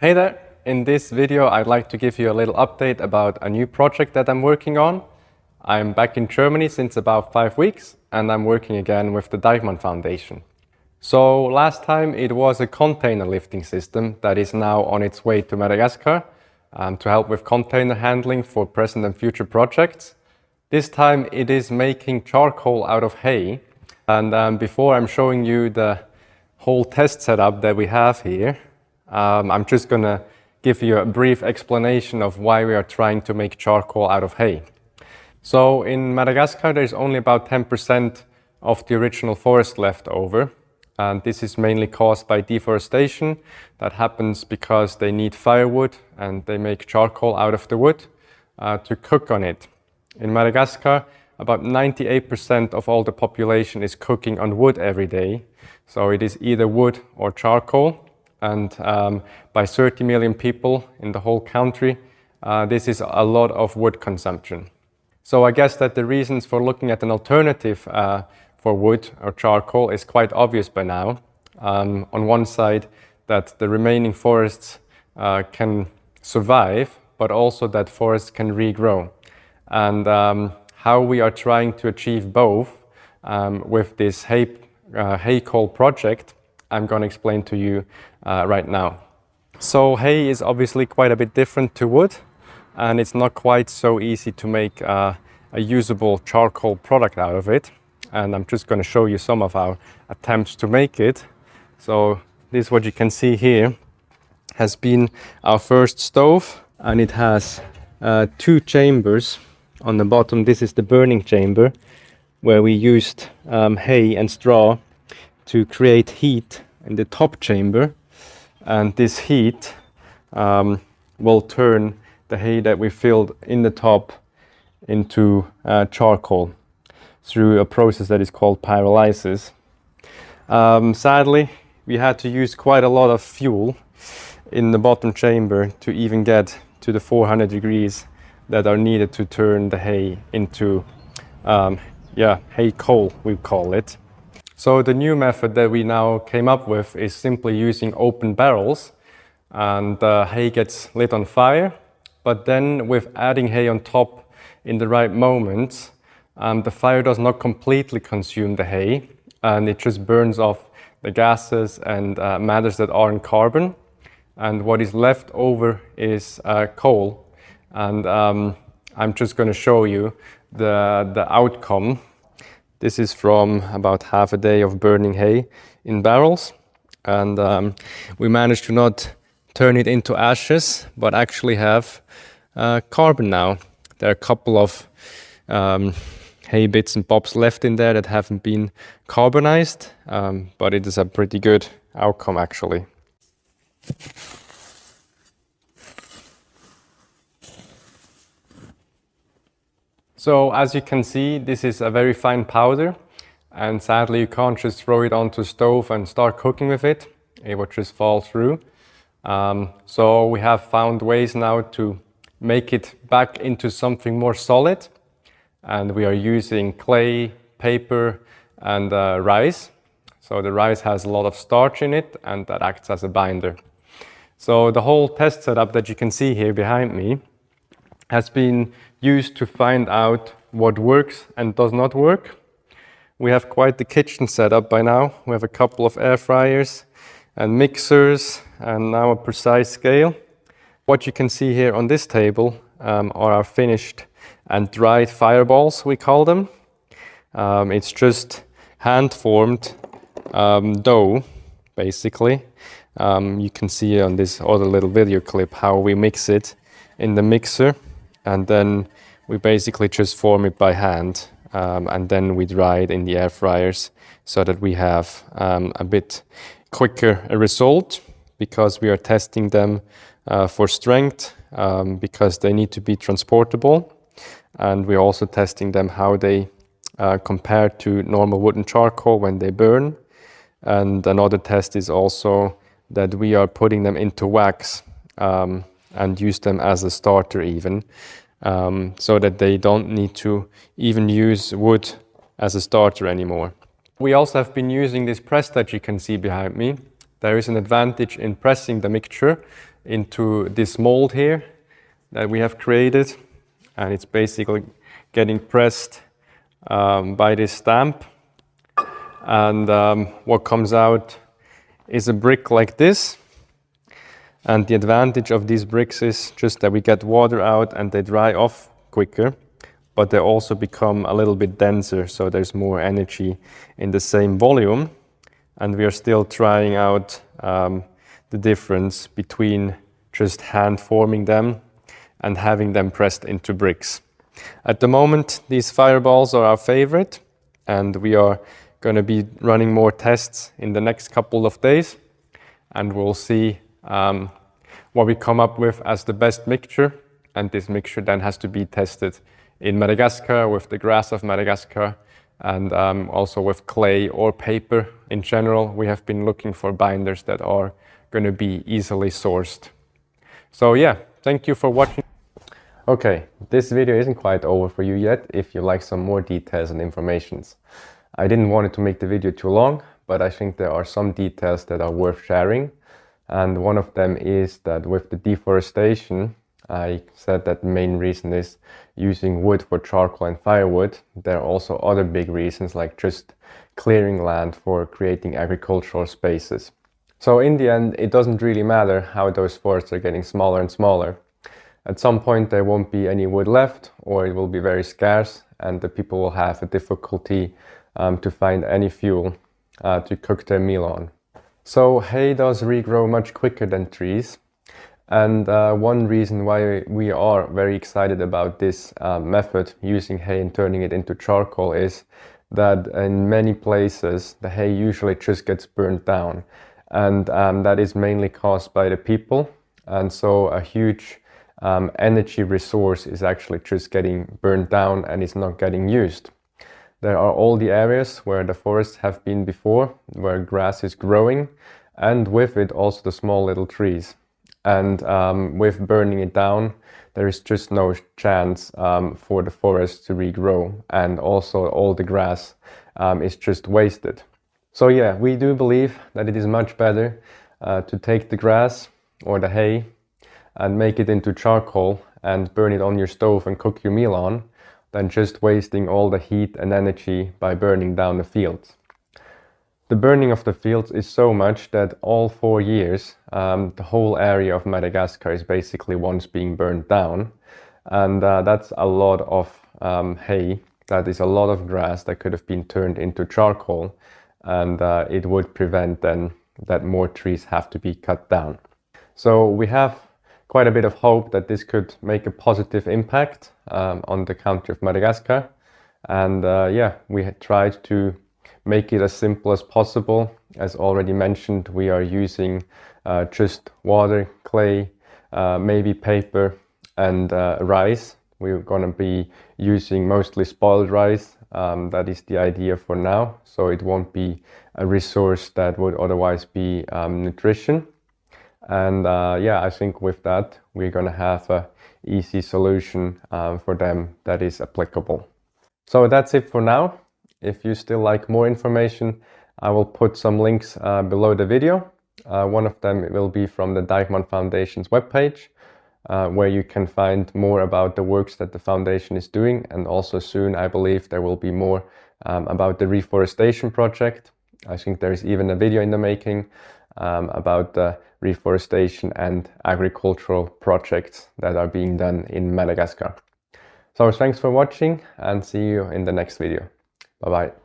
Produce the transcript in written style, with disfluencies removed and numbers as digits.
Hey there! In this video I'd like to give you a little update about a new project that I'm working on. I'm back in Germany since about 5 weeks and I'm working again with the Deichmann Foundation. So last time it was a container lifting system that is now on its way to Madagascar to help with container handling for present and future projects. This time it is making charcoal out of hay, and before I'm showing you the whole test setup that we have here, I'm just going to give you a brief explanation of why we are trying to make charcoal out of hay. So in Madagascar there's only about 10% of the original forest left over, and this is mainly caused by deforestation. That happens because they need firewood and they make charcoal out of the wood to cook on it. In Madagascar, about 98% of all the population is cooking on wood every day, so it is either wood or charcoal. And by 30 million people in the whole country, this is a lot of wood consumption. So I guess that the reasons for looking at an alternative for wood or charcoal is quite obvious by now. On one side, that the remaining forests can survive, but also that forests can regrow. And how we are trying to achieve both with this hay coal project, I'm going to explain to you right now. So hay is obviously quite a bit different to wood, and it's not quite so easy to make a usable charcoal product out of it. And I'm just going to show you some of our attempts to make it. So this, what you can see here, has been our first stove, and it has two chambers on the bottom. This is the burning chamber, where we used hay and straw to create heat in the top chamber, and this heat will turn the hay that we filled in the top into charcoal through a process that is called pyrolysis. Sadly, we had to use quite a lot of fuel in the bottom chamber to even get to the 400 degrees that are needed to turn the hay into hay coal, we call it. So the new method that we now came up with is simply using open barrels, and hay gets lit on fire, but then with adding hay on top in the right moments, the fire does not completely consume the hay, and it just burns off the gases and matters that aren't carbon, and what is left over is coal. And I'm just going to show you the outcome. This is from about half a day of burning hay in barrels, and we managed to not turn it into ashes, but actually have carbon now. There are a couple of hay bits and bobs left in there that haven't been carbonized, but it is a pretty good outcome actually. So as you can see, this is a very fine powder, and sadly you can't just throw it onto a stove and start cooking with it. It would just fall through. So we have found ways now to make it back into something more solid, and we are using clay, paper and rice. So the rice has a lot of starch in it, and that acts as a binder. So the whole test setup that you can see here behind me has been used to find out what works and does not work. We have quite the kitchen setup by now. We have a couple of air fryers and mixers and now a precise scale. What you can see here on this table are our finished and dried fireballs, we call them. It's just hand-formed dough, basically. You can see on this other little video clip how we mix it in the mixer, and then we basically just form it by hand, and then we dry it in the air fryers so that we have a bit quicker a result, because we are testing them for strength, because they need to be transportable, and we're also testing them how they compare to normal wood and charcoal when they burn. And another test is also that we are putting them into wax and use them as a starter even, so that they don't need to even use wood as a starter anymore. We also have been using this press that you can see behind me. there is an advantage in pressing the mixture into this mold here that we have created, and it's basically getting pressed by this stamp, and what comes out is a brick like this. And the advantage of these bricks is just that we get water out and they dry off quicker, but they also become a little bit denser, so there's more energy in the same volume. And we are still trying out the difference between just hand forming them and having them pressed into bricks. At the moment, these fireballs are our favorite, and we are going to be running more tests in the next couple of days, and we'll see what we come up with as the best mixture. And this mixture then has to be tested in Madagascar with the grass of Madagascar, and also with clay or paper in general. We have been looking for binders that are going to be easily sourced. So yeah, thank you for watching. Okay, this video isn't quite over for you yet if you like some more details and informations. I didn't want it to make the video too long, but I think there are some details that are worth sharing. And one of them is that with the deforestation, I said that the main reason is using wood for charcoal and firewood. There are also other big reasons, like just clearing land for creating agricultural spaces. So in the end, it doesn't really matter how those forests are getting smaller and smaller. At some point there won't be any wood left, or it will be very scarce, and the people will have a difficulty to find any fuel to cook their meal on. So hay does regrow much quicker than trees. And one reason why we are very excited about this method, using hay and turning it into charcoal, is that in many places the hay usually just gets burnt down, and that is mainly caused by the people. And so a huge energy resource is actually just getting burnt down and is not getting used. There are all the areas where the forests have been before, where grass is growing, and with it also the small little trees. And with burning it down, there is just no chance for the forest to regrow, and also all the grass is just wasted. So yeah, we do believe that it is much better to take the grass or the hay and make it into charcoal and burn it on your stove and cook your meal on, than just wasting all the heat and energy by burning down the fields. The burning of the fields is so much that all 4 years, the whole area of Madagascar is basically once being burned down. And that's a lot of hay, that is a lot of grass that could have been turned into charcoal, and it would prevent then that more trees have to be cut down. So we have quite a bit of hope that this could make a positive impact on the country of Madagascar. And yeah, we had tried to make it as simple as possible. As already mentioned, we are using just water, clay, maybe paper, and rice. We're going to be using mostly spoiled rice. That is the idea for now, so it won't be a resource that would otherwise be nutrition. And yeah, I think with that we're going to have an easy solution for them that is applicable. So that's it for now. If you still like more information, I will put some links below the video. One of them will be from the Dijkman Foundation's webpage, where you can find more about the works that the foundation is doing, and also soon I believe there will be more about the reforestation project. I think there is even a video in the making about the reforestation and agricultural projects that are being done in Madagascar. So thanks for watching, and see you in the next video. Bye bye.